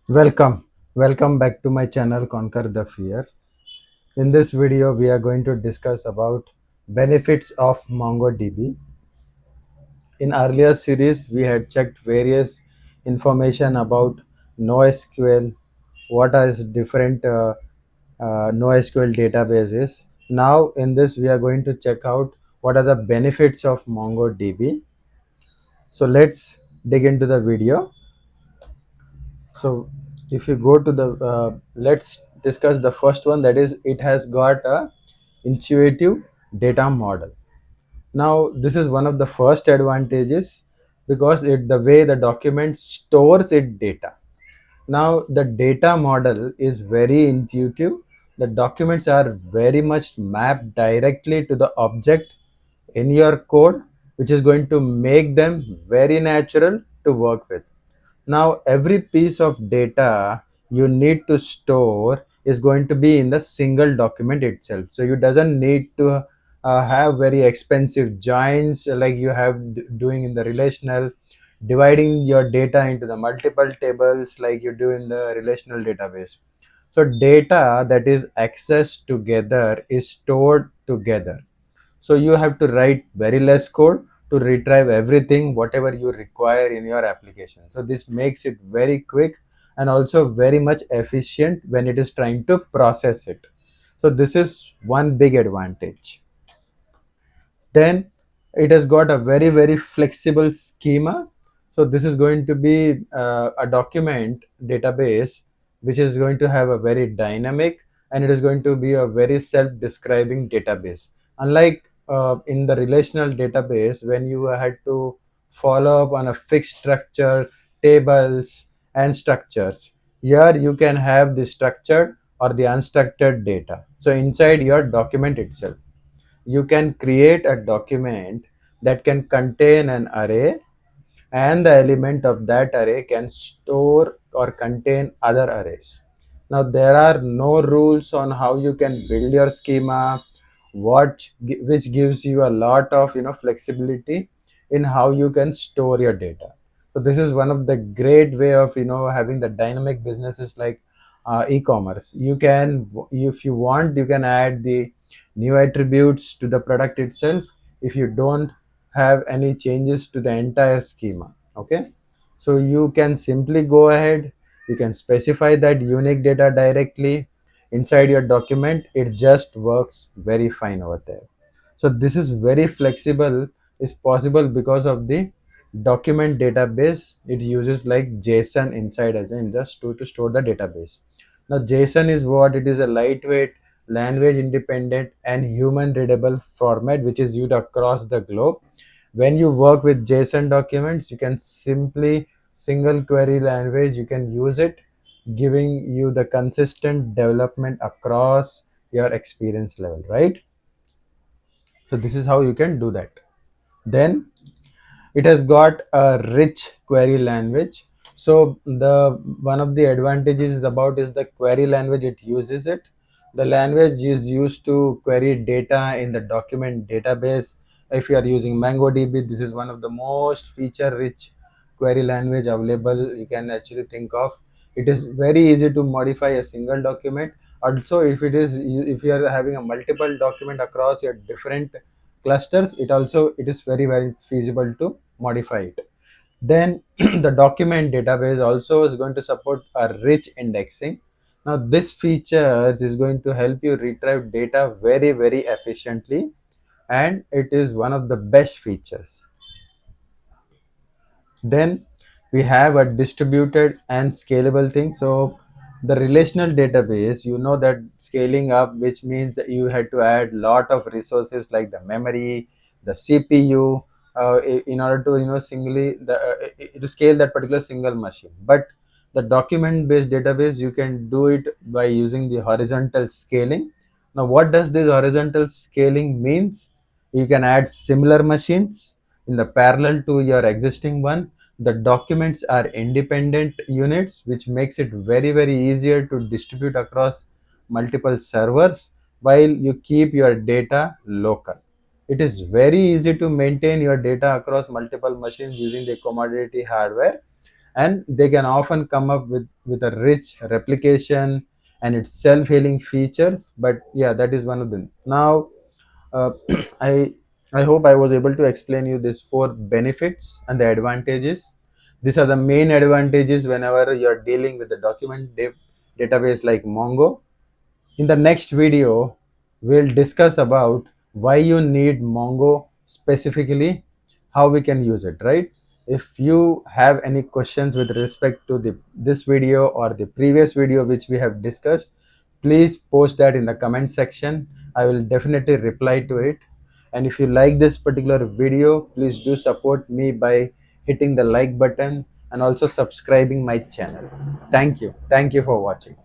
Welcome back to my channel Conquer the Fear. In this video, we are going to discuss about benefits of MongoDB. In earlier series, we had checked various information about NoSQL, what is different NoSQL databases. Now, in this, we are going to check out what are the benefits of MongoDB. So let's dig into the video. So if you go to the let's discuss the first one, that is it has got a intuitive data model. Now this is one of the first advantages because it the way the document stores its data. Now the data model is very intuitive. The documents are very much mapped directly to the object in your code, which is going to make them very natural to work with. Now every piece of data you need to store is going to be in the single document itself, so you doesn't need to have very expensive joins like you have doing in the relational, dividing your data into the multiple tables like you do in the relational database. So data that is accessed together is stored together, so you have to write very less code to retrieve everything whatever you require in your application. So this makes it very quick and also very much efficient when it is trying to process it. So this is one big advantage. Then it has got a very flexible schema. So this is going to be a document database which is going to have a very dynamic, and it is going to be a very self-describing database, unlike in the relational database when you had to follow up on a fixed structure, tables and structures. Here you can have the structured or the unstructured data, so inside your document itself you can create a document that can contain an array, and the element of that array can store or contain other arrays. Now there are no rules on how you can build your schema, which gives you a lot of flexibility in how you can store your data. So this is one of the great way of having the dynamic businesses like e-commerce. You can, if you want, you can add the new attributes to the product itself if you don't have any changes to the entire schema. Okay, so you can simply go ahead, you can specify that unique data directly inside your document. It just works very fine over there. So this is very flexible, is possible because of the document database. It uses like JSON inside as in just to store the database. Now JSON is what? It is a lightweight, language independent and human readable format which is used across the globe. When you work with JSON documents, you can simply single query language, you can use it, giving you the consistent development across your experience level, right? So this is how you can do that. Then it has got a rich query language. So the one of the advantages about is the query language. It uses it. The language is used to query data in the document database. If you are using MongoDB, this is one of the most feature rich query language available you can actually think of. It is very easy to modify a single document. Also, if you are having a multiple document across your different clusters, it is very feasible to modify it. Then the document database also is going to support a rich indexing. Now this feature is going to help you retrieve data very efficiently, and it is one of the best features. Then we have a distributed and scalable thing. So the relational database, you know that scaling up, which means that you had to add lot of resources like the memory, the CPU, in order to singly to scale that particular single machine. But the document based database, you can do it by using the horizontal scaling. Now what does this horizontal scaling means? You can add similar machines in the parallel to your existing one. The documents are independent units, which makes it very easier to distribute across multiple servers while you keep your data local. It is very easy to maintain your data across multiple machines using the commodity hardware, and they can often come up with a rich replication and its self-healing features. But yeah, that is one of them. Now uh, i I hope I was able to explain you these four benefits and the advantages. These are the main advantages whenever you're dealing with the database like Mongo. In the next video, we'll discuss about why you need Mongo specifically, how we can use it, right? If you have any questions with respect to this video or the previous video which we have discussed, please post that in the comment section. I will definitely reply to it. And if you like this particular video, please do support me by hitting the like button and also subscribing my channel. Thank you. Thank you for watching.